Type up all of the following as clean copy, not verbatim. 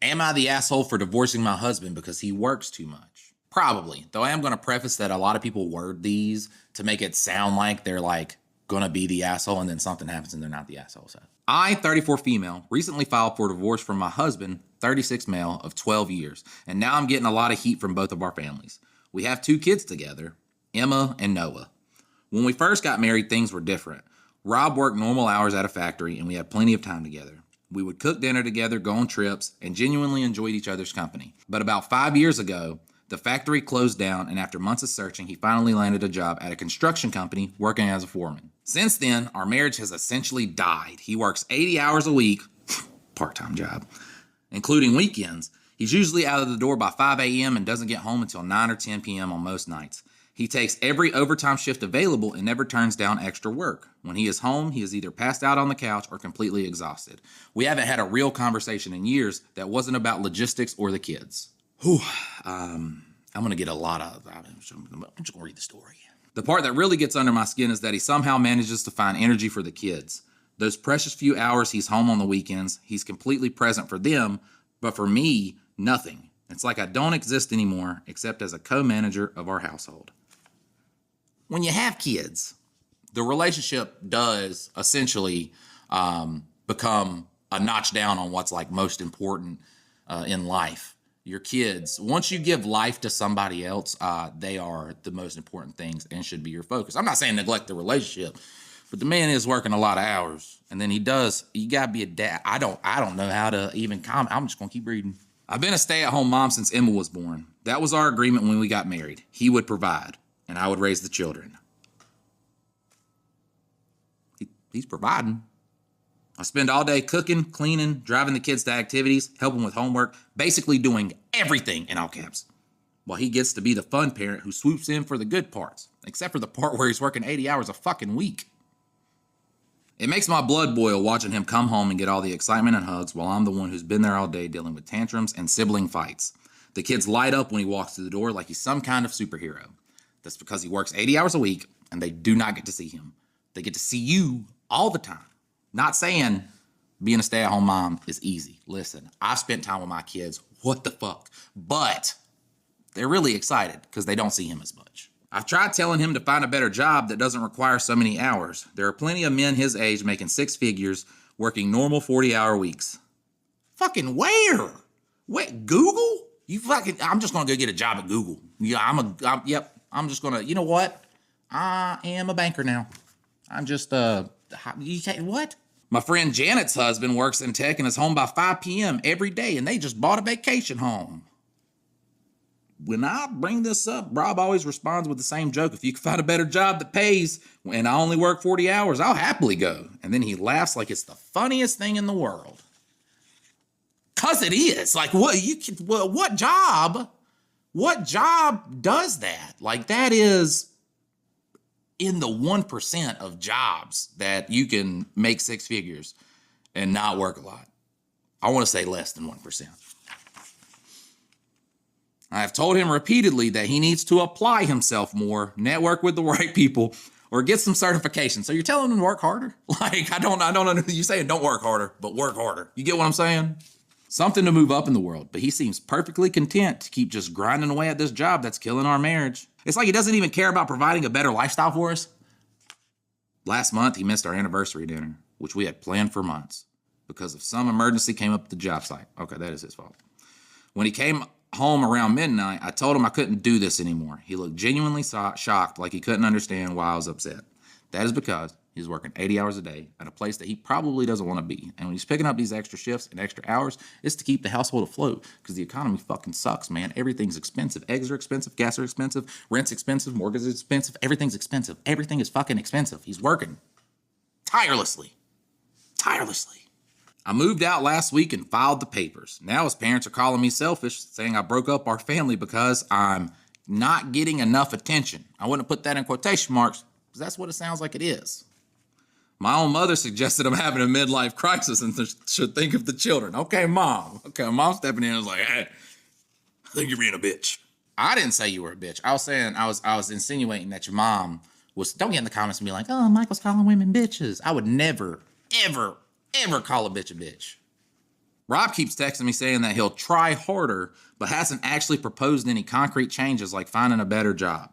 Am I the asshole for divorcing my husband because he works too much? Probably. Though I am going to preface that a lot of people word these to make it sound like they're like going to be the asshole and then something happens and they're not the asshole. So I, 34 female, recently filed for divorce from my husband, 36 male, of 12 years. And now I'm getting a lot of heat from both of our families. We have 2 kids together, Emma and Noah. When we first got married, things were different. Rob worked normal hours at a factory and we had plenty of time together. We would cook dinner together, go on trips, and genuinely enjoyed each other's company. But about 5 years ago, the factory closed down, and after months of searching, he finally landed a job at a construction company working as a foreman. Since then, our marriage has essentially died. He works 80 hours a week, part-time job, including weekends. He's usually out of the door by 5 a.m. and doesn't get home until 9 or 10 p.m. on most nights. He takes every overtime shift available and never turns down extra work. When he is home, he is either passed out on the couch or completely exhausted. We haven't had a real conversation in years that wasn't about logistics or the kids. I'm going to get a lot of... I'm just going to read the story. The part that really gets under my skin is that he somehow manages to find energy for the kids. Those precious few hours he's home on the weekends, he's completely present for them, but for me, nothing. It's like I don't exist anymore except as a co-manager of our household. When you have kids, the relationship does essentially become a notch down on what's like most important in life. Your kids, once you give life to somebody else, they are the most important things and should be your focus. I'm not saying neglect the relationship, but the man is working a lot of hours, and then you gotta be a dad. I don't know how to even comment. I'm just gonna keep reading. I've been a stay-at-home mom since Emma was born. That was our agreement when we got married. He would provide, and I would raise the children. He's providing. I spend all day cooking, cleaning, driving the kids to activities, helping with homework, basically doing everything in all caps. While he gets to be the fun parent who swoops in for the good parts, except for the part where he's working 80 hours a fucking week. It makes my blood boil watching him come home and get all the excitement and hugs while I'm the one who's been there all day dealing with tantrums and sibling fights. The kids light up when he walks through the door like he's some kind of superhero. That's because he works 80 hours a week and they do not get to see him. They get to see you all the time. Not saying being a stay-at-home mom is easy. Listen, I've spent time with my kids. What the fuck? But they're really excited because they don't see him as much. I've tried telling him to find a better job that doesn't require so many hours. There are plenty of men his age making 6 figures, working normal 40-hour weeks. Fucking where? Wait, Google? I'm just going to go get a job at Google. Yeah, I'm just going to, you know what? I am a banker now. I'm just, what? My friend Janet's husband works in tech and is home by 5 p.m. every day, and they just bought a vacation home. When I bring this up, Rob always responds with the same joke. If you can find a better job that pays and I only work 40 hours, I'll happily go. And then he laughs like it's the funniest thing in the world. Cause it is. Like, what job does that? Like, that is in the 1% of jobs that you can make 6 figures and not work a lot. I want to say less than 1%. I have told him repeatedly that he needs to apply himself more, network with the right people, or get some certification. So you're telling him to work harder? Like, I don't know. You're saying don't work harder, but work harder. You get what I'm saying? Something to move up in the world, but he seems perfectly content to keep just grinding away at this job that's killing our marriage. It's like he doesn't even care about providing a better lifestyle for us. Last month, he missed our anniversary dinner, which we had planned for months, because of some emergency came up at the job site. Okay, that is his fault. When he came home around midnight, I told him I couldn't do this anymore. He looked genuinely shocked, like he couldn't understand why I was upset. That is because he's working 80 hours a day at a place that he probably doesn't want to be. And when he's picking up these extra shifts and extra hours, it's to keep the household afloat because the economy fucking sucks, man. Everything's expensive. Eggs are expensive. Gas are expensive. Rent's expensive. Mortgage is expensive. Everything's expensive. Everything is fucking expensive. He's working tirelessly. I moved out last week and filed the papers. Now his parents are calling me selfish, saying I broke up our family because I'm not getting enough attention. I wouldn't put that in quotation marks because that's what it sounds like it is. My own mother suggested I'm having a midlife crisis and should think of the children. Okay, mom. Mom stepping in and was like, hey, I think you're being a bitch. I didn't say you were a bitch. I was saying, I was insinuating that your mom was, don't get in the comments and be like, oh, Michael's calling women bitches. I would never, ever call a bitch a bitch. Rob keeps texting me saying that he'll try harder, but hasn't actually proposed any concrete changes like finding a better job.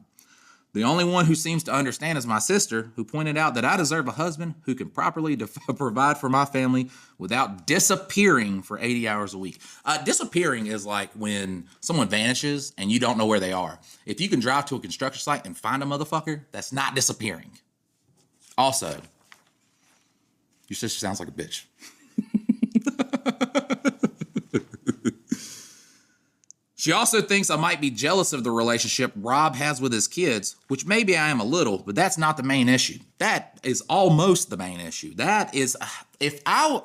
The only one who seems to understand is my sister, who pointed out that I deserve a husband who can properly provide for my family without disappearing for 80 hours a week. Disappearing is like when someone vanishes and you don't know where they are. If you can drive to a construction site and find a motherfucker, that's not disappearing. Also, your sister sounds like a bitch. She also thinks I might be jealous of the relationship Rob has with his kids, which maybe I am a little, but that's not the main issue. That is almost the main issue. That is, if I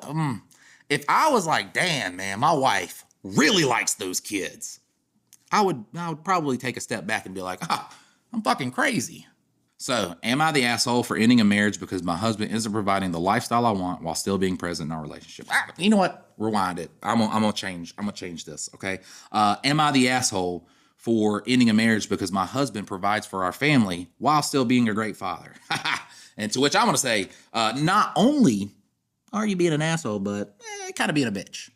was like, damn, man, my wife really likes those kids, I would probably take a step back and be like, I'm fucking crazy. So, am I the asshole for ending a marriage because my husband isn't providing the lifestyle I want while still being present in our relationship? You know what? Rewind it. I'm gonna change this. Okay. Am I the asshole for ending a marriage because my husband provides for our family while still being a great father? And to which I'm gonna say, not only are you being an asshole, but kind of being a bitch.